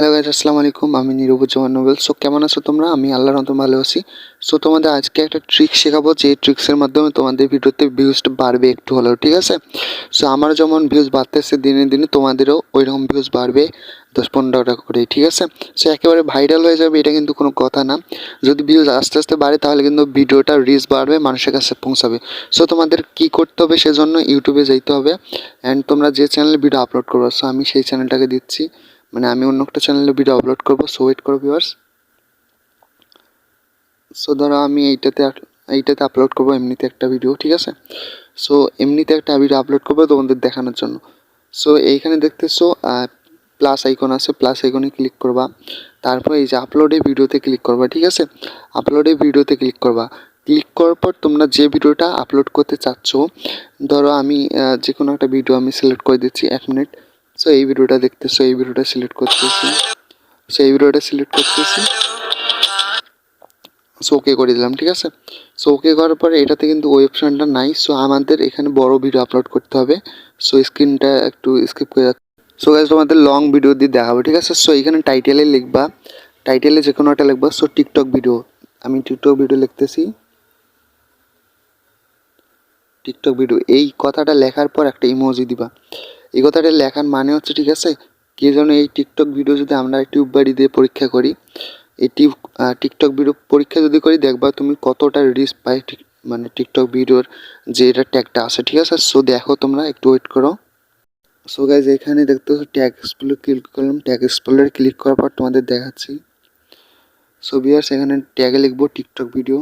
Hello guys, আসসালামু আলাইকুম। আমি নিরুপজামান নোবেল। সো কেমন আছো তোমরা? আমি আল্লাহর রহমতে ভালো আছি। সো তোমাদের আজকে একটা ট্রিক শেখাবো, যে ট্রিক্সের মাধ্যমে তোমাদের ভিডিওতে ভিউজটা বাড়বে একটু হলেও, ঠিক আছে? সো আমার যেমন ভিউজ বাড়তেছে দিনে দিনে, তোমাদেরও ওইরকম ভিউজ বাড়বে 10-15 টাকা করে, ঠিক আছে? সো একেবারে ভাইরাল হয়ে যাবে, এটা কিন্তু কোনো কথা না। যদি ভিউজ আস্তে আস্তে বাড়ে তাহলে কিন্তু ভিডিওটা রিচ বাড়বে, মানুষের কাছে পৌঁছাবে। সো তোমাদের কি করতে হবে, সেজন্য ইউটিউবে যাইতে হবে অ্যান্ড তোমরা যে চ্যানেলে ভিডিও আপলোড করবে, সো আমি সেই চ্যানেলটাকে দিচ্ছি, মানে আমি অন্য একটা চ্যানেলে ভিডিও আপলোড করবো। সো ওয়েট করো ভিউয়ার্স। সো ধরো আমি এইটাতে আপলোড করবো এমনিতে একটা ভিডিও, ঠিক আছে? সো এমনিতে একটা ভিডিও আপলোড করবো তোমাদের দেখানোর জন্য। সো এইখানে দেখতেছো প্লাস আইকন আছে, প্লাস আইকনে ক্লিক করবা, তারপর এই যে আপলোডে ভিডিওতে ক্লিক করবা, ঠিক আছে? আপলোডে ভিডিওতে ক্লিক করবা। ক্লিক করার পর তোমরা যে ভিডিওটা আপলোড করতে চাচ্ছ, ধরো আমি যে কোনো একটা ভিডিও আমি সিলেক্ট করে দিচ্ছি 1 মিনিট। সো এই ভিডিওটা দেখতেছো, এই ভিডিওটা সিলেক্ট করতেছি। সো এই ভিডিওটা সিলেক্ট করতেছি। সো ওকে করে দিলাম, ঠিক আছে? সো ওকে করার পরে এটাতে কিন্তু ওই অপশানটা নাই। সো আমাদের এখানে বড় ভিডিও আপলোড করতে হবে। সো স্ক্রিনটা একটু স্কিপ করে যাচ্ছে। সো গাইস, তোমাদের লং ভিডিও দিয়ে দেখাবো, ঠিক আছে? সো এখানে টাইটেলে লিখবা, টাইটেলে যে কোনো একটা লিখবা। সো টিকটক ভিডিও, আমি টিকটক ভিডিও লিখতেছি। টিকটক ভিডিও এই কথাটা লেখার পর একটা ইমোজি দিবা। এই কথাটা লেখার মানে হচ্ছে, ঠিক আছে, কি যেন এই টিকটক ভিডিও যদি আমরা টিউব বাড়ি দিয়ে পরীক্ষা করি, এই টিকটক ভিডিও পরীক্ষা যদি করি, দেখবা তুমি কতটা রিচ পাই, মানে টিকটক ভিডিওর যে এটা ট্যাগটা আছে, ঠিক আছে? সো দেখো, তোমরা একটু ওয়েট করো। সো গাইজ, এখানে দেখতে পাচ্ছ ট্যাগ এক্সপ্লোর ক্লিক করলাম। ট্যাগ এক্সপ্লোরে ক্লিক করার পর তোমাদের দেখাচ্ছি। সো ভিউয়ার্স, এখানে ট্যাগে লিখবো টিকটক ভিডিও,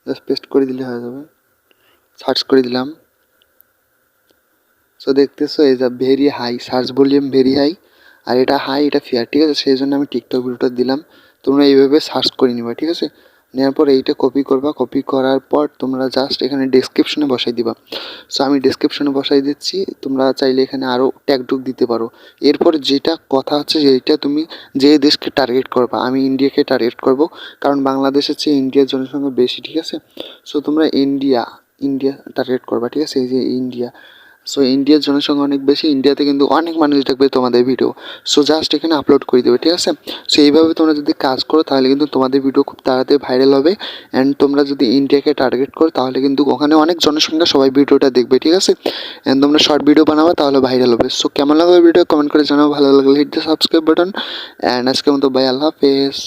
জাস্ট পেস্ট করে দিলে হয়ে যাবে। সার্চ করে দিলাম। সো দেখতেছো এই যা very high, search volume very high, আর এটা হাই, এটা ফেয়ার, ঠিক আছে? সেই জন্য আমি টিকটক ভিডিওটা দিলাম। তোমরা এইভাবে সার্চ করে নিবা, ঠিক আছে? নেওয়ার পর এইটা কপি করবা। কপি করার পর তোমরা জাস্ট এখানে ডেসক্রিপশনে বসাই দিবা। সো আমি ডেসক্রিপশনে বসাই দিচ্ছি, তোমরা চাইলে এখানে আরও ট্যাগ দিতে পারো। এরপর যেটা কথা হচ্ছে, যেটা তুমি যে দেশকে টার্গেট করবা, আমি ইন্ডিয়াকে টার্গেট করব, কারণ বাংলাদেশের চেয়ে ইন্ডিয়ার জনসংখ্যা বেশি, ঠিক আছে? সো তোমরা ইন্ডিয়া টার্গেট করবা, ঠিক আছে? এই যে ইন্ডিয়া। সো ইন্ডিয়ার জনসংখ্যা অনেক বেশি, ইন্ডিয়াতে কিন্তু অনেক মানুষ দেখবে তোমাদের ভিডিও। সো জাস্ট এখানে আপলোড করে দেবে, ঠিক আছে? সো এইভাবে তোমরা যদি কাজ করো তাহলে কিন্তু তোমাদের ভিডিও খুব তাড়াতাড়ি ভাইরাল হবে। অ্যান্ড তোমরা যদি ইন্ডিয়াকে টার্গেট করো তাহলে কিন্তু ওখানে অনেক জনসংখ্যা, সবাই ভিডিওটা দেখবে, ঠিক আছে? অ্যান্ড তোমরা শর্ট ভিডিও বানাবে, তাহলে ভাইরাল হবে। সো কেমন লাগবে ভিডিও কমেন্ট করে জানাও, ভালো লাগলে hit the subscribe button. And আজকের মতো বাই, আল্লাহ হাফেজ।